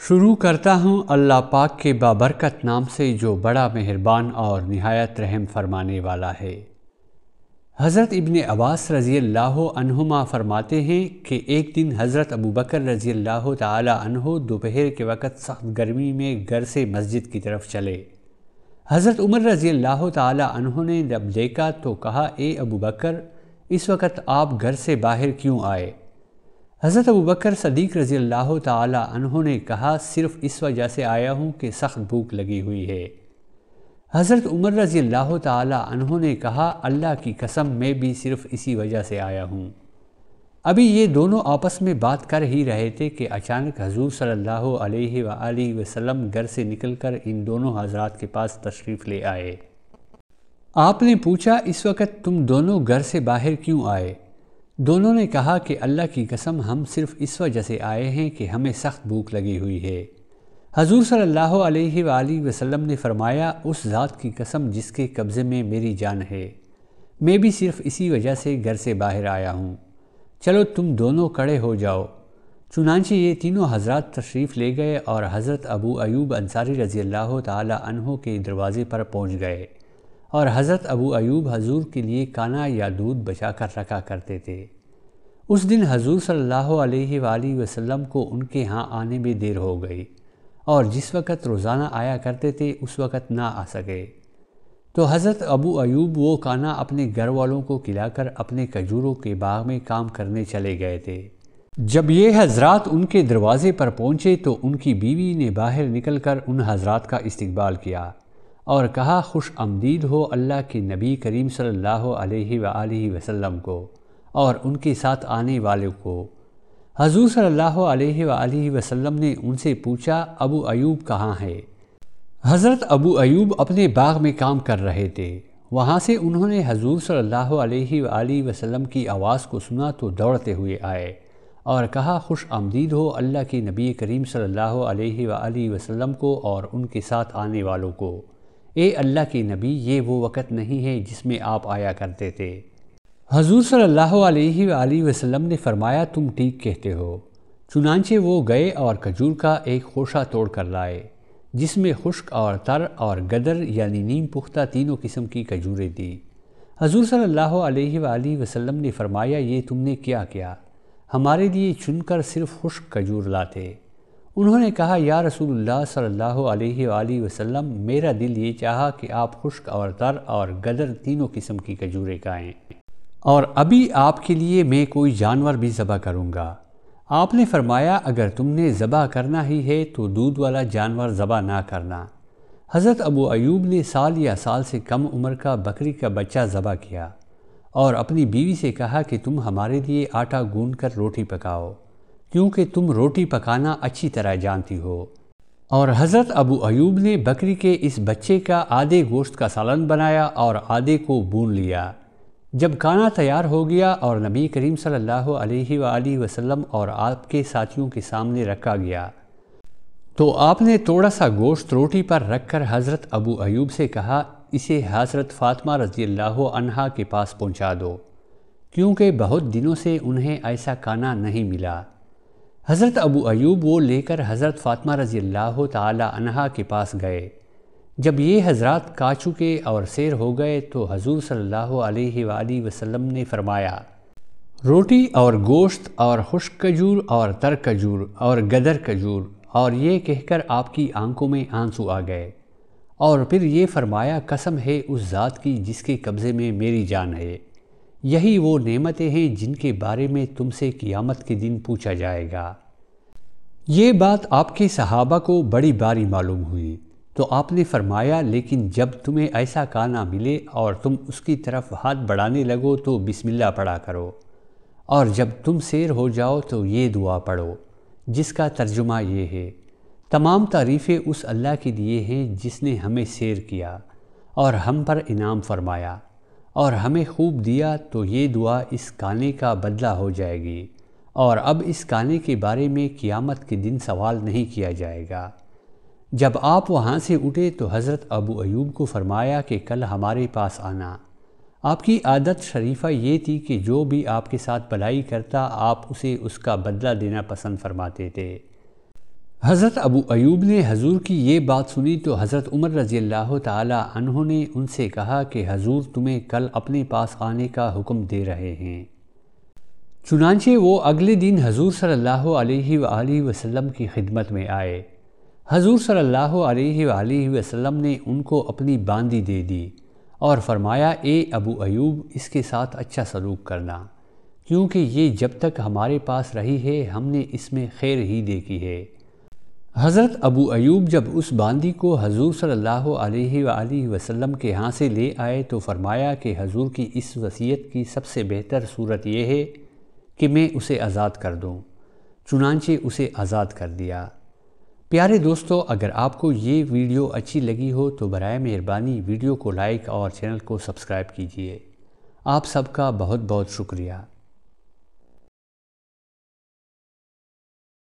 شروع کرتا ہوں اللہ پاک کے بابرکت نام سے جو بڑا مہربان اور نہایت رحم فرمانے والا ہے۔ حضرت ابن عباس رضی اللہ عنہما فرماتے ہیں کہ ایک دن حضرت ابوبکر رضی اللہ تعالی عنہ دوپہر کے وقت سخت گرمی میں گھر سے مسجد کی طرف چلے۔ حضرت عمر رضی اللہ تعالی عنہ نے جب دیکھا تو کہا، اے ابوبکر، اس وقت آپ گھر سے باہر کیوں آئے؟ حضرت ابوبکر صدیق رضی اللہ تعالی عنہ نے کہا، صرف اس وجہ سے آیا ہوں کہ سخت بھوک لگی ہوئی ہے۔ حضرت عمر رضی اللہ تعالی عنہ نے کہا، اللہ کی قسم میں بھی صرف اسی وجہ سے آیا ہوں۔ ابھی یہ دونوں آپس میں بات کر ہی رہے تھے کہ اچانک حضور صلی اللہ علیہ وآلہ وسلم گھر سے نکل کر ان دونوں حضرات کے پاس تشریف لے آئے۔ آپ نے پوچھا، اس وقت تم دونوں گھر سے باہر کیوں آئے؟ دونوں نے کہا کہ اللہ کی قسم ہم صرف اس وجہ سے آئے ہیں کہ ہمیں سخت بھوک لگی ہوئی ہے۔ حضور صلی اللہ علیہ وآلہ وسلم نے فرمایا، اس ذات کی قسم جس کے قبضے میں میری جان ہے، میں بھی صرف اسی وجہ سے گھر سے باہر آیا ہوں۔ چلو تم دونوں کھڑے ہو جاؤ۔ چنانچہ یہ تینوں حضرات تشریف لے گئے اور حضرت ابو ایوب انصاری رضی اللہ تعالی عنہ کے دروازے پر پہنچ گئے، اور حضرت ابو ایوب حضور کے لیے کانا یا دودھ بچا کر رکھا کرتے تھے۔ اس دن حضور صلی اللہ علیہ وآلہ وسلم کو ان کے ہاں آنے میں دیر ہو گئی، اور جس وقت روزانہ آیا کرتے تھے اس وقت نہ آ سکے، تو حضرت ابو ایوب وہ کانا اپنے گھر والوں کو کھلا کر اپنے کھجوروں کے باغ میں کام کرنے چلے گئے تھے۔ جب یہ حضرات ان کے دروازے پر پہنچے تو ان کی بیوی نے باہر نکل کر ان حضرات کا استقبال کیا اور کہا، خوش آمدید ہو اللہ کے نبی کریم صلی اللہ علیہ وآلہ وسلم کو اور ان کے ساتھ آنے والوں کو۔ حضور صلی اللہ علیہ وآلہ وسلم نے ان سے پوچھا، ابو ایوب کہاں ہے؟ حضرت ابو ایوب اپنے باغ میں کام کر رہے تھے۔ وہاں سے انہوں نے حضور صلی اللہ علیہ وآلہ وسلم کی آواز کو سنا تو دوڑتے ہوئے آئے اور کہا، خوش آمدید ہو اللہ کے نبی کریم صلی اللہ علیہ وآلہ وسلم کو اور ان کے ساتھ آنے والوں کو۔ اے اللہ کے نبی، یہ وہ وقت نہیں ہے جس میں آپ آیا کرتے تھے۔ حضور صلی اللہ علیہ وآلہ وسلم نے فرمایا، تم ٹھیک کہتے ہو۔ چنانچہ وہ گئے اور کھجور کا ایک خوشہ توڑ کر لائے، جس میں خشک اور تر اور گدر یعنی نیم پختہ تینوں قسم کی کھجوریں تھیں۔ حضور صلی اللہ علیہ وآلہ وسلم نے فرمایا، یہ تم نے کیا کیا؟ ہمارے لیے چن کر صرف خشک کھجور لاتے۔ انہوں نے کہا، یا رسول اللہ صلی اللہ علیہ وآلہ وسلم، میرا دل یہ چاہا کہ آپ خشک اور تر اور گدر تینوں قسم کی کھجوریں کھائیں، اور ابھی آپ کے لیے میں کوئی جانور بھی ذبح کروں گا۔ آپ نے فرمایا، اگر تم نے ذبح کرنا ہی ہے تو دودھ والا جانور ذبح نہ کرنا۔ حضرت ابو ایوب نے سال یا سال سے کم عمر کا بکری کا بچہ ذبح کیا اور اپنی بیوی سے کہا کہ تم ہمارے لیے آٹا گوندھ کر روٹی پکاؤ، کیونکہ تم روٹی پکانا اچھی طرح جانتی ہو۔ اور حضرت ابو ایوب نے بکری کے اس بچے کا آدھے گوشت کا سالن بنایا اور آدھے کو بھون لیا۔ جب کھانا تیار ہو گیا اور نبی کریم صلی اللہ علیہ وآلہ وسلم اور آپ کے ساتھیوں کے سامنے رکھا گیا تو آپ نے تھوڑا سا گوشت روٹی پر رکھ کر حضرت ابو ایوب سے کہا، اسے حضرت فاطمہ رضی اللہ عنہا کے پاس پہنچا دو، کیونکہ بہت دنوں سے انہیں ایسا کھانا نہیں ملا۔ حضرت ابو ایوب وہ لے کر حضرت فاطمہ رضی اللہ تعالی عنہا کے پاس گئے۔ جب یہ حضرات کھا چکے اور سیر ہو گئے تو حضور صلی اللہ علیہ وآلہ وسلم نے فرمایا، روٹی اور گوشت اور خشک کھجور اور تر کھجور اور گدر کھجور، اور یہ کہہ کر آپ کی آنکھوں میں آنسو آ گئے، اور پھر یہ فرمایا، قسم ہے اس ذات کی جس کے قبضے میں میری جان ہے، یہی وہ نعمتیں ہیں جن کے بارے میں تم سے قیامت کے دن پوچھا جائے گا۔ یہ بات آپ کے صحابہ کو بڑی باری معلوم ہوئی تو آپ نے فرمایا، لیکن جب تمہیں ایسا کھانا ملے اور تم اس کی طرف ہاتھ بڑھانے لگو تو بسم اللہ پڑھا کرو، اور جب تم سیر ہو جاؤ تو یہ دعا پڑھو، جس کا ترجمہ یہ ہے، تمام تعریفیں اس اللہ کے لیے ہیں جس نے ہمیں سیر کیا اور ہم پر انعام فرمایا اور ہمیں خوب دیا، تو یہ دعا اس کھانے کا بدلہ ہو جائے گی، اور اب اس کھانے کے بارے میں قیامت کے دن سوال نہیں کیا جائے گا۔ جب آپ وہاں سے اٹھے تو حضرت ابو ایوب کو فرمایا کہ کل ہمارے پاس آنا۔ آپ کی عادت شریفہ یہ تھی کہ جو بھی آپ کے ساتھ بھلائی کرتا آپ اسے اس کا بدلہ دینا پسند فرماتے تھے۔ حضرت ابو ایوب نے حضور کی یہ بات سنی تو حضرت عمر رضی اللہ تعالی عنہ نے ان سے کہا کہ حضور تمہیں کل اپنے پاس آنے کا حکم دے رہے ہیں۔ چنانچہ وہ اگلے دن حضور صلی اللہ علیہ وآلہ وسلم کی خدمت میں آئے۔ حضور صلی اللہ علیہ وآلہ وسلم نے ان کو اپنی باندی دے دی اور فرمایا اے ابو ایوب اس کے ساتھ اچھا سلوک کرنا، کیونکہ یہ جب تک ہمارے پاس رہی ہے ہم نے اس میں خیر ہی دیکھی ہے۔ حضرت ابو ایوب جب اس باندی کو حضور صلی اللہ علیہ وآلہ وسلم کے ہاں سے لے آئے تو فرمایا کہ حضور کی اس وصیت کی سب سے بہتر صورت یہ ہے کہ میں اسے آزاد کر دوں، چنانچہ اسے آزاد کر دیا۔ پیارے دوستو، اگر آپ کو یہ ویڈیو اچھی لگی ہو تو برائے مہربانی ویڈیو کو لائک اور چینل کو سبسکرائب کیجیے۔ آپ سب کا بہت بہت شکریہ۔